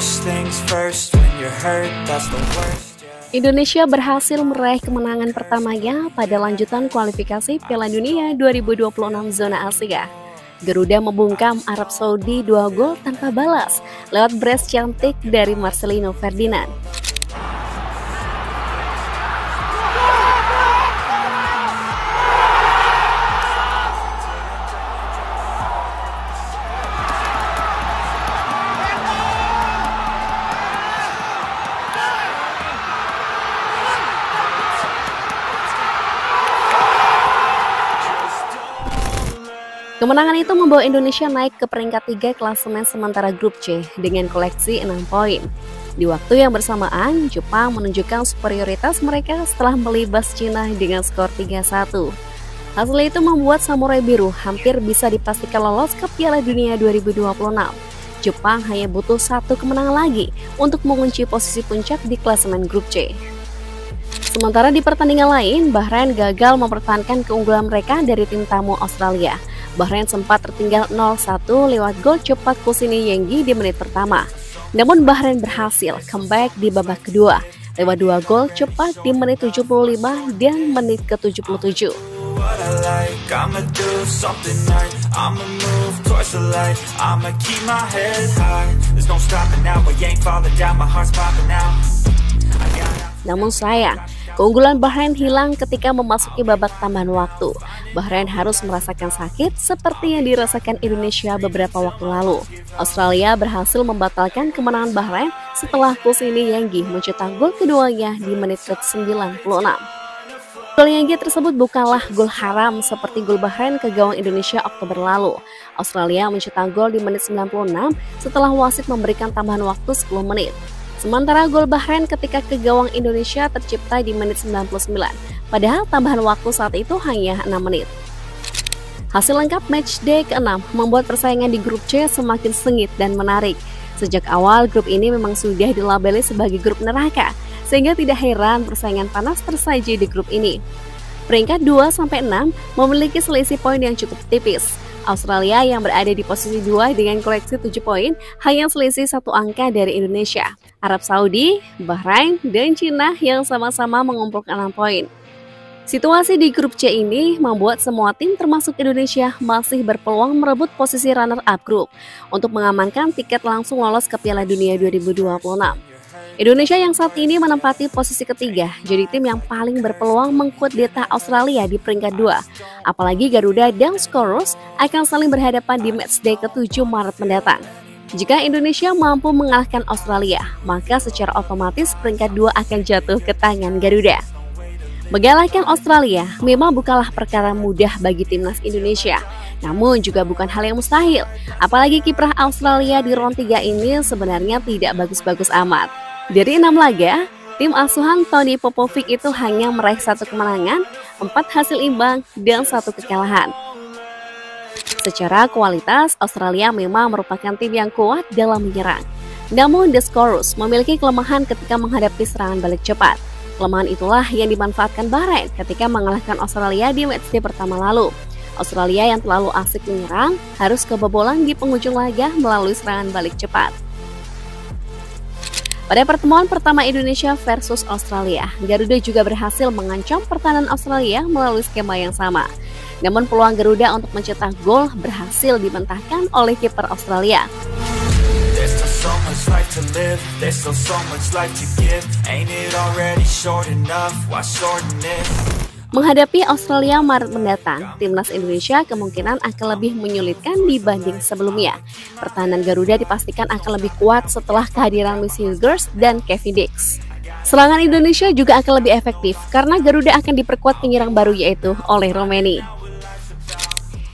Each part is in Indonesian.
First things first, when you're hurt, that's the worst. Indonesia berhasil meraih kemenangan pertamanya pada lanjutan kualifikasi Piala Dunia 2026 zona Asia. Garuda membungkam Arab Saudi 2 gol tanpa balas lewat brace cantik dari Marcelino Ferdinand. Kemenangan itu membawa Indonesia naik ke peringkat 3 klasemen sementara grup C dengan koleksi 6 poin. Di waktu yang bersamaan, Jepang menunjukkan superioritas mereka setelah melibas Cina dengan skor 3-1. Hasil itu membuat Samurai Biru hampir bisa dipastikan lolos ke Piala Dunia 2026. Jepang hanya butuh 1 kemenangan lagi untuk mengunci posisi puncak di klasemen grup C. Sementara di pertandingan lain, Bahrain gagal mempertahankan keunggulan mereka dari tim tamu Australia. Bahrain sempat tertinggal 0-1 lewat gol cepat Kusini Yenggi di menit pertama. Namun Bahrain berhasil comeback di babak kedua lewat 2 gol cepat di menit 75 dan menit ke-77. Namun sayang, keunggulan Bahrain hilang ketika memasuki babak tambahan waktu. Bahrain harus merasakan sakit seperti yang dirasakan Indonesia beberapa waktu lalu. Australia berhasil membatalkan kemenangan Bahrain setelah Kusini Yenggi mencetak gol keduanya di menit ke-96. Gol Yenggi tersebut bukanlah gol haram seperti gol Bahrain ke gawang Indonesia Oktober lalu. Australia mencetak gol di menit 96 setelah wasit memberikan tambahan waktu 10 menit. Sementara gol Bahrain ketika ke gawang Indonesia tercipta di menit 99, padahal tambahan waktu saat itu hanya 6 menit. Hasil lengkap matchday ke-6 membuat persaingan di grup C semakin sengit dan menarik. Sejak awal grup ini memang sudah dilabeli sebagai grup neraka, sehingga tidak heran persaingan panas tersaji di grup ini. Peringkat 2-6 memiliki selisih poin yang cukup tipis. Australia yang berada di posisi 2 dengan koleksi 7 poin hanya selisih 1 angka dari Indonesia. Arab Saudi, Bahrain, dan Cina yang sama-sama mengumpulkan 6 poin. Situasi di grup C ini membuat semua tim termasuk Indonesia masih berpeluang merebut posisi runner-up grup untuk mengamankan tiket langsung lolos ke Piala Dunia 2026. Indonesia yang saat ini menempati posisi ketiga, jadi tim yang paling berpeluang mengkudeta Australia di peringkat 2. Apalagi Garuda dan Scorus akan saling berhadapan di matchday ke-7 Maret mendatang. Jika Indonesia mampu mengalahkan Australia, maka secara otomatis peringkat 2 akan jatuh ke tangan Garuda. Mengalahkan Australia memang bukanlah perkara mudah bagi timnas Indonesia, namun juga bukan hal yang mustahil. Apalagi kiprah Australia di round 3 ini sebenarnya tidak bagus-bagus amat. Dari 6 laga, tim asuhan Tony Popovic itu hanya meraih 1 kemenangan, 4 hasil imbang, dan 1 kekalahan. Secara kualitas, Australia memang merupakan tim yang kuat dalam menyerang. Namun The Scorus memiliki kelemahan ketika menghadapi serangan balik cepat. Kelemahan itulah yang dimanfaatkan Bahrain ketika mengalahkan Australia di matchday pertama lalu. Australia yang terlalu asik menyerang harus kebobolan di penghujung laga melalui serangan balik cepat. Pada pertemuan pertama Indonesia versus Australia, Garuda juga berhasil mengancam pertahanan Australia melalui skema yang sama. Namun peluang Garuda untuk mencetak gol berhasil dibantahkan oleh kiper Australia. Menghadapi Australia Maret mendatang, timnas Indonesia kemungkinan akan lebih menyulitkan dibanding sebelumnya. Pertahanan Garuda dipastikan akan lebih kuat setelah kehadiran Missy Hughes dan Kevin Dix. Serangan Indonesia juga akan lebih efektif karena Garuda akan diperkuat penyerang baru yaitu oleh Romeni.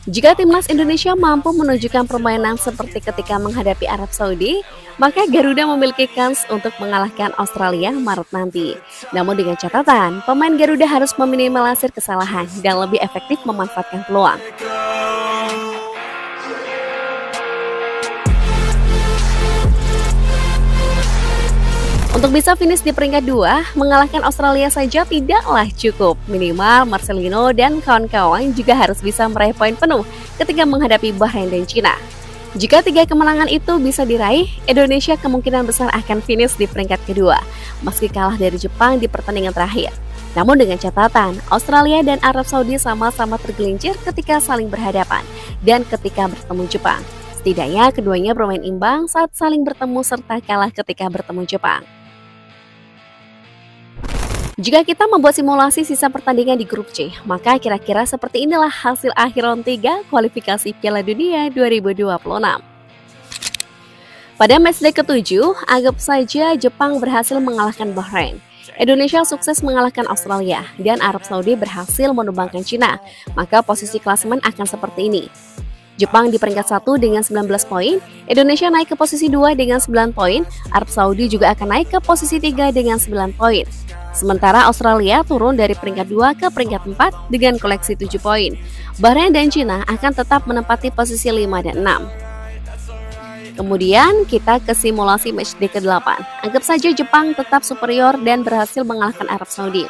Jika timnas Indonesia mampu menunjukkan permainan seperti ketika menghadapi Arab Saudi, maka Garuda memiliki kans untuk mengalahkan Australia Maret nanti. Namun dengan catatan, pemain Garuda harus meminimalisir kesalahan dan lebih efektif memanfaatkan peluang. Untuk bisa finish di peringkat 2, mengalahkan Australia saja tidaklah cukup. Minimal Marcelino dan kawan-kawan juga harus bisa meraih poin penuh ketika menghadapi Bahrain dan Cina. Jika 3 kemenangan itu bisa diraih, Indonesia kemungkinan besar akan finish di peringkat kedua, meski kalah dari Jepang di pertandingan terakhir. Namun dengan catatan, Australia dan Arab Saudi sama-sama tergelincir ketika saling berhadapan dan ketika bertemu Jepang. Setidaknya keduanya bermain imbang saat saling bertemu serta kalah ketika bertemu Jepang. Jika kita membuat simulasi sisa pertandingan di grup C, maka kira-kira seperti inilah hasil akhir round 3 kualifikasi Piala Dunia 2026. Pada matchday ke-7, anggap saja Jepang berhasil mengalahkan Bahrain. Indonesia sukses mengalahkan Australia, dan Arab Saudi berhasil menumbangkan Cina, maka posisi klasemen akan seperti ini. Jepang di peringkat 1 dengan 19 poin, Indonesia naik ke posisi 2 dengan 9 poin, Arab Saudi juga akan naik ke posisi 3 dengan 9 poin. Sementara Australia turun dari peringkat 2 ke peringkat 4 dengan koleksi 7 poin. Bahrain dan Cina akan tetap menempati posisi 5 dan 6. Kemudian kita ke simulasi matchday ke-8. Anggap saja Jepang tetap superior dan berhasil mengalahkan Arab Saudi.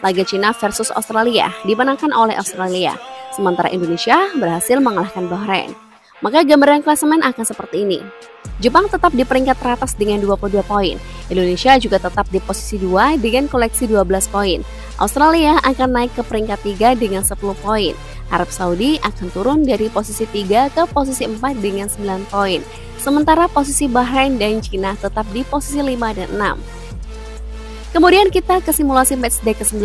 Laga Cina versus Australia dimenangkan oleh Australia, sementara Indonesia berhasil mengalahkan Bahrain. Maka gambaran klasemen akan seperti ini. Jepang tetap di peringkat teratas dengan 22 poin. Indonesia juga tetap di posisi 2 dengan koleksi 12 poin. Australia akan naik ke peringkat 3 dengan 10 poin. Arab Saudi akan turun dari posisi 3 ke posisi 4 dengan 9 poin. Sementara posisi Bahrain dan Cina tetap di posisi 5 dan 6. Kemudian kita ke simulasi matchday ke-9.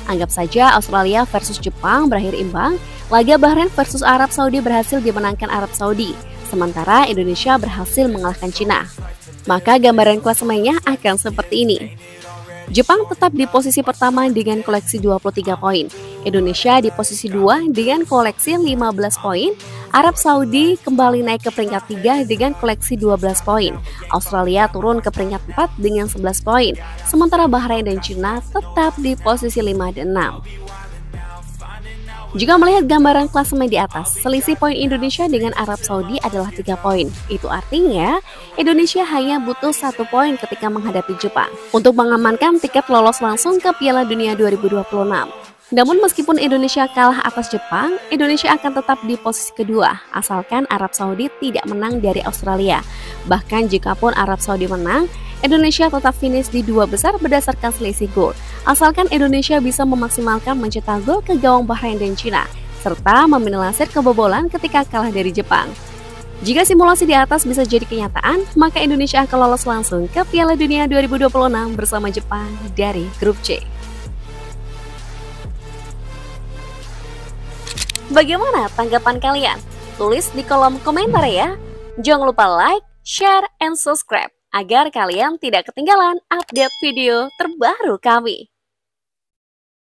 Anggap saja Australia versus Jepang berakhir imbang. Laga Bahrain versus Arab Saudi berhasil dimenangkan Arab Saudi, sementara Indonesia berhasil mengalahkan Cina. Maka gambaran klasemennya akan seperti ini. Jepang tetap di posisi pertama dengan koleksi 23 poin. Indonesia di posisi 2 dengan koleksi 15 poin. Arab Saudi kembali naik ke peringkat 3 dengan koleksi 12 poin. Australia turun ke peringkat 4 dengan 11 poin. Sementara Bahrain dan Cina tetap di posisi 5 dan 6. Jika melihat gambaran klasemen di atas, selisih poin Indonesia dengan Arab Saudi adalah 3 poin. Itu artinya Indonesia hanya butuh 1 poin ketika menghadapi Jepang untuk mengamankan tiket lolos langsung ke Piala Dunia 2026. Namun meskipun Indonesia kalah atas Jepang, Indonesia akan tetap di posisi kedua, asalkan Arab Saudi tidak menang dari Australia. Bahkan jikapun Arab Saudi menang, Indonesia tetap finish di 2 besar berdasarkan selisih gol, asalkan Indonesia bisa memaksimalkan mencetak gol ke gawang Bahrain dan Cina, serta meminimalisir kebobolan ketika kalah dari Jepang. Jika simulasi di atas bisa jadi kenyataan, maka Indonesia akan lolos langsung ke Piala Dunia 2026 bersama Jepang dari grup C. Bagaimana tanggapan kalian? Tulis di kolom komentar ya. Jangan lupa like, share, and subscribe agar kalian tidak ketinggalan update video terbaru kami.